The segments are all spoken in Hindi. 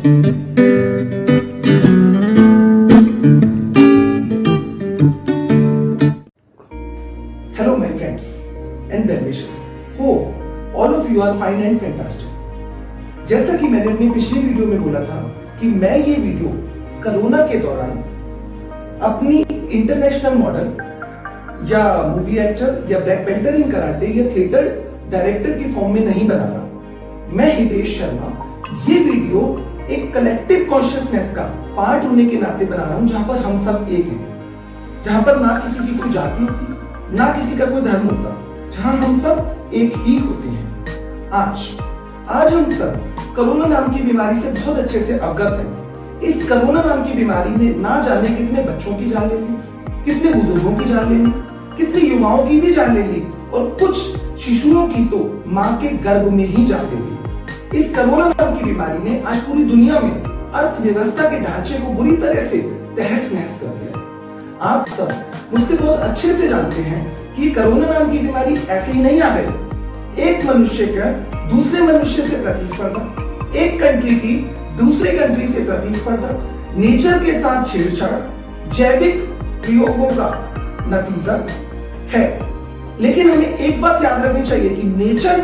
Hello my friends and well wishers. Hope all of you are fine and fantastic. जैसा कि मैंने अपनी पिछली वीडियो में बोला था कि मैं ये वीडियो कोरोना के दौरान अपनी इंटरनेशनल मॉडल या मूवी एक्टर या ब्लैक बेल्टर इन कराटे या थिएटर डायरेक्टर की फॉर्म में नहीं बना रहा। मैं हितेश शर्मा ये वीडियो एक कलेक्टिव कॉन्शियसनेस का पार्ट होने के नाते बना रहा हूं, जहां पर हम सब एक हैं, जहां पर ना किसी की कोई जाति होती, ना किसी का कोई धर्म होता, जहां हम सब एक ही होते हैं। आज हम सब कोरोना नाम की बीमारी से बहुत अच्छे से अवगत हैं। इस कोरोना नाम की बीमारी ने ना जाने कितने बच्चों की जान ले ली, कितने बुजुर्गों की जान ले ली, कितने युवाओं की भी जान ले ली और कुछ शिशुओं की तो मां के गर्भ में ही जान ले ली। इस कोरोना नाम की बीमारी ने आज पूरी दुनिया में अर्थव्यवस्था के ढांचे को बुरी तरह से तहस नहस कर दिया। आप सब मुझसे बहुत अच्छे से जानते हैं कि कोरोना नाम की बीमारी ऐसे ही नहीं आ गई। एक मनुष्य का दूसरे मनुष्य से प्रतिस्पर्धा, एक कंट्री की दूसरे कंट्री से प्रतिस्पर्धा, नेचर के साथ छेड़छाड़, जैविक प्रयोगों का नतीजा है। लेकिन हमें एक बात याद रखनी चाहिए कि नेचर,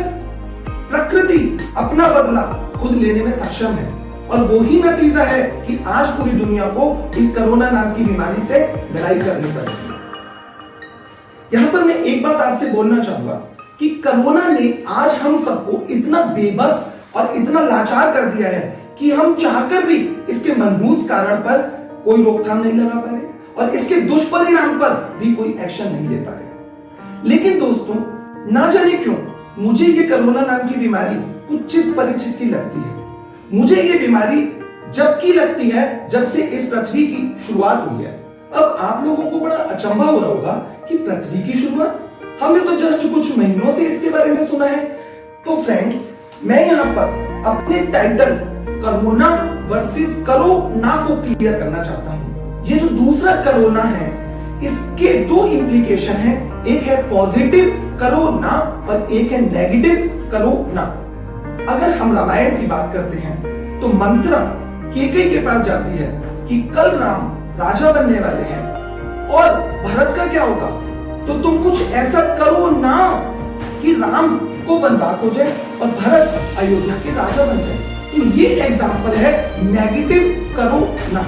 प्रकृति अपना बदला खुद लेने में सक्षम है और वो ही नतीजा है कि आज पूरी दुनिया को इस कोरोना नाम की बीमारी से लड़ाई करनी पड़ी। यहां पर मैं एक बात आपसे बोलना चाहूंगा कि कोरोना ने आज हम सबको इतना बेबस और इतना लाचार कर दिया है कि हम चाहकर भी इसके मनहूस कारण पर कोई रोकथाम नहीं लगा पा रहे और इसके दुष्परिणाम पर भी कोई एक्शन नहीं ले पा रहे। लेकिन दोस्तों, ना जाने क्यों मुझे ये कोरोना नाम की बीमारी कुछ चित परिचित सी लगती है। मुझे ये बीमारी जब की लगती है जब से इस पृथ्वी की शुरुआत हुई है। अब आप लोगों को बड़ा अचंभा हो रहा होगा कि पृथ्वी की शुरुआत, हमने तो जस्ट कुछ महीनों से इसके बारे में सुना है। तो फ्रेंड्स, मैं यहाँ पर अपने टाइटल कोरोना वर्सेस करोना को क्लियर करना चाहता हूँ। ये जो दूसरा कोरोना है इसके दो इंप्लीकेशन है, एक है पॉजिटिव कोरोना और एक है नेगेटिव कोरोना। अगर हम रामायण की बात करते हैं तो मंत्रा केकई के पास जाती है कि कल राम राजा बनने वाले हैं और भरत का क्या होगा, तो तुम कुछ ऐसा करो ना कि राम को वनवास हो जाए और भरत अयोध्या के राजा बन जाए। तो ये एग्जाम्पल है नेगेटिव कोरोना।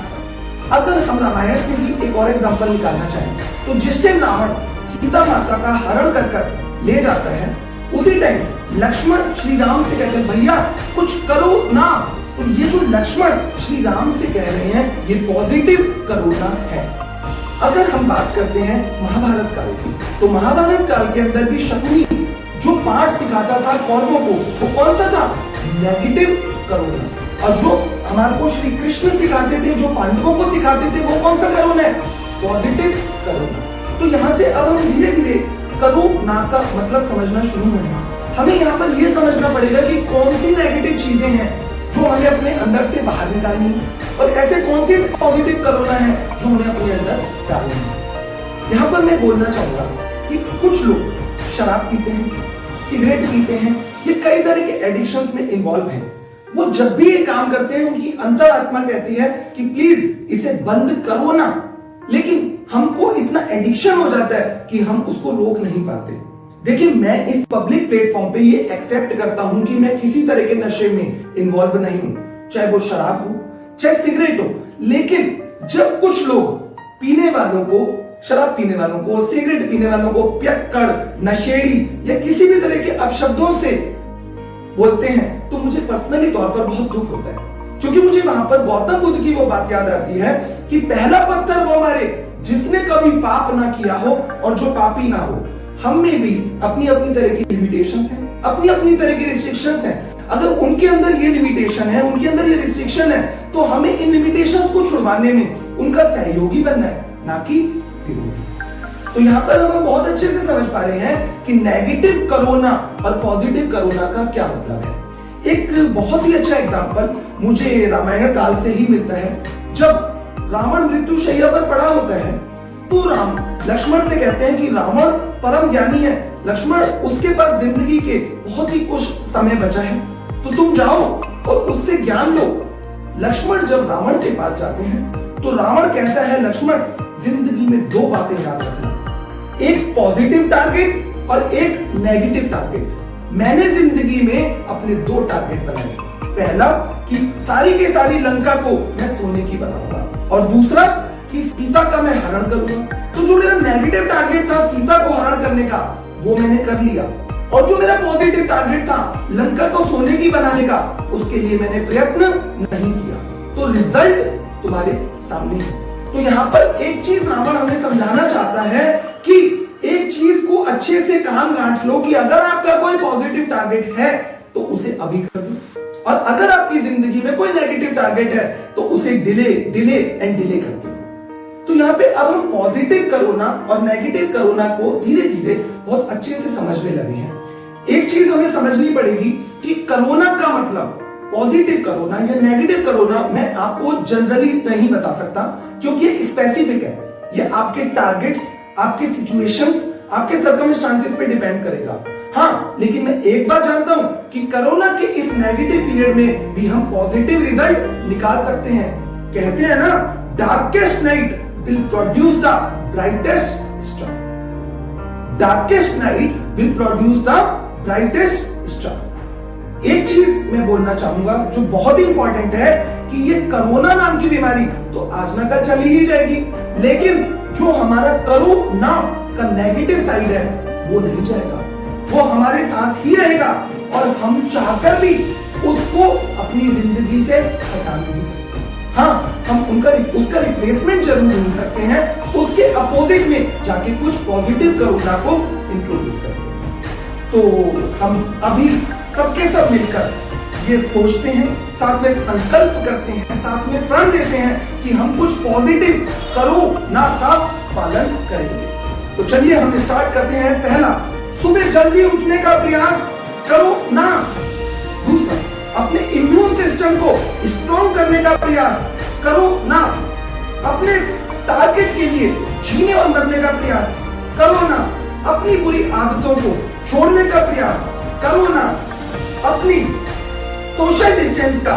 अगर हम रामायण से ही एक और एग्जाम्पल निकालना चाहें तो जिस टाइम रावण सीता माता का हरण कर ले जाता है, उसी टाइम लक्ष्मण श्री राम से कहते हैं भैया कुछ करो ना। तो ये जो लक्ष्मण श्री राम से कह रहे हैं ये पॉजिटिव कोरोना है। अगर हम बात करते हैं महाभारत काल की, तो महाभारत काल के अंदर भी शकुनी जो पाठ सिखाता था कौरवों को, वो कौन सा था? Negative corona. और जो हमारे को श्री कृष्ण सिखाते थे, जो पांडवों को सिखाते थे, वो कौन सा कोरोना है? Positive corona. तो यहाँ से अब हम धीरे धीरे कोरोना का मतलब समझना शुरू हुए। हमें यहाँ पर यह समझना पड़ेगा कि कौन सी नेगेटिव चीजें हैं जो हमें अपने अंदर से बाहर निकालनी है और ऐसे कौन सी पॉजिटिव कोरोना है जो हमें अपने अंदर डालनी है। यहाँ पर मैं बोलना चाहूंगा कि कुछ लोग शराब पीते हैं, सिगरेट पीते हैं, ये कई तरह के एडिक्शंस में इन्वॉल्व हैं। वो जब भी ये काम करते हैं उनकी अंतरात्मा कहती है कि प्लीज इसे बंद करो ना, लेकिन हमको इतना एडिक्शन हो जाता है कि हम उसको रोक नहीं पाते। देखिए, मैं इस पब्लिक प्लेटफॉर्म पे ये एक्सेप्ट करता हूं कि मैं किसी तरह के नशे में इन्वॉल्व नहीं हूं, चाहे वो शराब हो चाहे सिगरेट हो। लेकिन जब कुछ लोग पीने वालों को, शराब पीने वालों को, सिगरेट पीने वालों को पियक्कड़, नशेड़ी या किसी भी तरह के अपशब्दों से बोलते हैं तो मुझे पर्सनली तौर पर बहुत दुख होता है, क्योंकि मुझे वहां पर गौतम बुद्ध की वो बात याद आती है कि पहला पत्थर वो मारे जिसने कभी पाप ना किया हो और जो पापी ना हो। हम में भी अपनी अपनी तरह की लिमिटेशंस हैं, अपनी अपनी तरह की रिस्ट्रिक्शंस हैं। अगर उनके अंदर ये लिमिटेशन है, उनके अंदर ये रिस्ट्रिक्शन है, तो हमें इन लिमिटेशंस को छुड़वाने में उनका सहयोगी बनना है, ना कि विरोधी। तो यहाँ पर हम बहुत अच्छे से समझ पा रहे हैं कि नेगेटिव कोरोना और पॉजिटिव कोरोना का क्या मतलब है। एक बहुत ही अच्छा एग्जांपल मुझे रामायण काल से ही मिलता है। जब रावण मृत्यु शैया पर पड़ा होता है तो राम लक्ष्मण से कहते हैं कि रावण परम ज्ञानी है, लक्ष्मण उसके पास जिंदगी के बहुत ही कुछ समय बचा है, तो तुम जाओ और उससे ज्ञान लो लक्ष्मण जब रावण के पास जाते हैं तो रावण कहता है, लक्ष्मण जिंदगी में दो बातें याद रखना, एक पॉजिटिव टारगेट और एक नेगेटिव टारगेट। मैंने जिंदगी में अपने दो टारगेट बनाए, पहला कि सारी की सारी लंका को मैं सोने की बनाऊंगा और दूसरा कि सीता का मैं हरण करूंगा। तो जो मेरा नेगेटिव टारगेट था सीता को हरण करने का वो मैंने कर लिया, और जो मेरा पॉजिटिव टारगेट था लंका को सोने की बनाने का उसके लिए मैंने प्रयत्न नहीं किया। तो रिजल्ट तुम्हारे सामने है। तो यहाँ पर एक चीज रावण हमें समझाना चाहता है कि एक चीज को अच्छे से कान गांठ लो कि अगर आपका कोई पॉजिटिव टारगेट है तो उसे अभी कर दो, और अगर आपकी जिंदगी में कोई नेगेटिव टारगेट है तो उसे डिले एंड डिले कर दो। तो यहाँ पे अब हम पॉजिटिव कोरोना और नेगेटिव कोरोना को धीरे धीरे बहुत अच्छे से समझने लगे हैं। एक चीज हमें समझनी पड़ेगी कि कोरोना का मतलब पॉजिटिव कोरोना या नेगेटिव कोरोना मैं आपको जनरली नहीं बता सकता, क्योंकि ये स्पेसिफिक है। ये आपके टारगेट्स, आपके सिचुएशंस, आपके सर्कमस्टांसेस पे डिपेंड करेगा। हाँ, लेकिन मैं एक बात जानता हूं कि कोरोना के इस नेगेटिव पीरियड में भी हम पॉजिटिव रिजल्ट निकाल सकते हैं। कहते हैं ना, darkest night will produce the brightest star. Darkest night will produce the brightest star. एक चीज मैं बोलना चाहूंगा जो बहुत ही इंपॉर्टेंट है कि ये कोरोना नाम की बीमारी तो आज ना कल चली ही जाएगी, लेकिन जो हमारा कोरोना का नेगेटिव साइड है वो नहीं जाएगा, वो हमारे साथ ही रहेगा और हम चाहकर भी उसको अपनी जिंदगी से हटा नहीं सकते। हाँ, हम उसका रिप्लेसमेंट जरूर ढूंढ सकते हैं, उसके अपोजिट में जाके कुछ पॉजिटिव कोरोना को इंट्रोड्यूस करते हैं। तो हम अभी सबके सब मिलकर ये सोचते हैं, साथ में संकल्प करते हैं, साथ में प्रण लेते हैं कि हम कुछ पॉजिटिव कोरोना का पालन करेंगे। तो चलिए हम स्टार्ट करते हैं। पहला, सुबह जल्दी उठने का प्रयास करो ना। दूसरा, अपने इम्यून सिस्टम को स्ट्रॉन्ग करने का प्रयास करो ना। अपने टारगेट के लिए जीने और मरने का प्रयास करो ना। अपनी बुरी आदतों को छोड़ने का प्रयास करो ना। अपनी सोशल डिस्टेंस का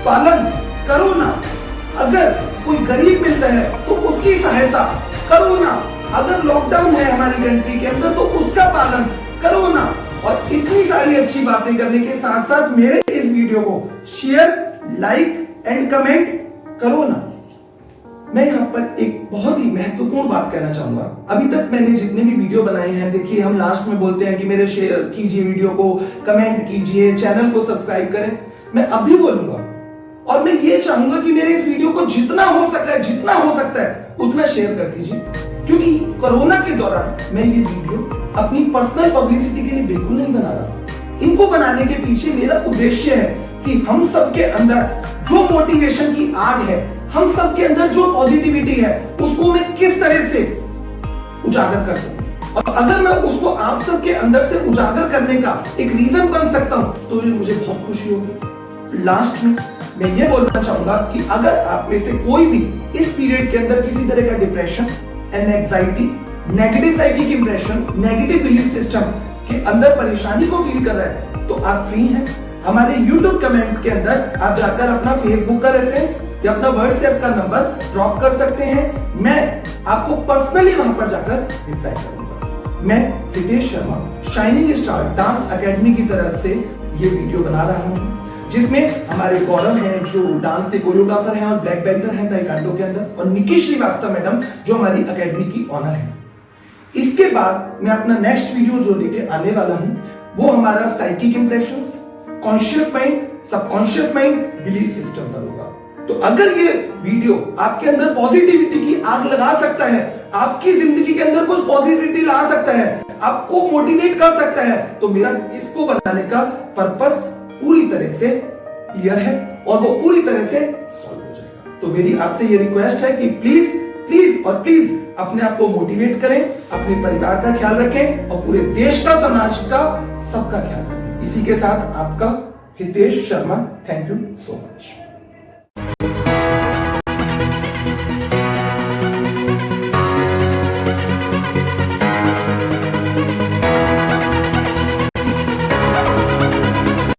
पालन करो ना। अगर कोई गरीब मिलता है तो उसकी सहायता करो ना। अगर लॉकडाउन है हमारी कंट्री के अंदर तो उसका पालन करो ना। और इतनी सारी अच्छी बातें करने के साथ साथ मेरे इस वीडियो को शेयर, लाइक एंड कमेंट करो ना। मैं यहाँ पर एक बहुत ही महत्वपूर्ण बात कहना चाहूंगा। अभी तक मैंने जितने भी वीडियो बनाए हैं, देखिए हम लास्ट में बोलते हैं कि मेरे शेयर कीजिए वीडियो को, कमेंट कीजिए, चैनल को सब्सक्राइब करें। मैं अभी बोलूंगा और मैं ये चाहूंगा कि मेरे इस वीडियो को जितना हो सकता है उतना शेयर कर दीजिए, क्योंकि कोरोना के दौरान मैं ये वीडियो अपनी पर्सनल पब्लिसिटी के लिए बिल्कुल नहीं बना रहा। इनको बनाने के पीछे मेरा उद्देश्य है कि हम सबके अंदर जो मोटिवेशन की आग है, हम सबके अंदर जो पॉजिटिविटी है, उसको मैं किस तरह से उजागर कर सकूं। और अगर मैं उसको आप सबके अंदर से उजागर करने का एक रीजन बन सकता हूं तो मुझे बहुत खुशी होगी। लास्ट में मैं ये बोलना चाहूंगा कि अगर आप में से कोई भी इस पीरियड के अंदर किसी तरह का depression and anxiety, negative psychic impression, negative belief system के अंदर परेशानी को फील कर रहा है तो आप फ्री हैं। हमारे YouTube कमेंट के अंदर आप जाकर अपना फेसबुक का रेफरेंस या अपना व्हाट्सएप का नंबर ड्रॉप कर सकते हैं। मैं आपको पर्सनली वहां पर जाकर रिप्लाई करूंगा। मैं Hitesh Sharma shining star dance academy की तरफ से ये वीडियो बना रहा हूँ, जिसमें हमारे गौरव हैं जो डांस के कोरियोग्राफर हैं और ब्लैक बेल्टर हैं ताइक्वांडो के अंदर, और निकी श्रीवास्तव मैडम जो हमारी एकेडमी की ऑनर है। इसके बाद मैं अपना नेक्स्ट वीडियो जो लेके आने वाला हूं वो हमारा psychic impressions, conscious mind, subconscious mind, belief system पर होगा। तो अगर ये वीडियो आपके अंदर पॉजिटिविटी की आग लगा सकता है, आपकी जिंदगी के अंदर कुछ पॉजिटिविटी ला सकता है, आपको मोटिवेट कर सकता है, तो मेरा इसको बनाने का पर्पस पूरी तरह से क्लियर है और वो पूरी तरह से सॉल्व हो जाएगा। तो मेरी आपसे ये रिक्वेस्ट है कि प्लीज अपने आप को मोटिवेट करें, अपने परिवार का ख्याल रखें और पूरे देश का, समाज का, सबका ख्याल रखें। इसी के साथ आपका Hitesh Sharma, thank you so much.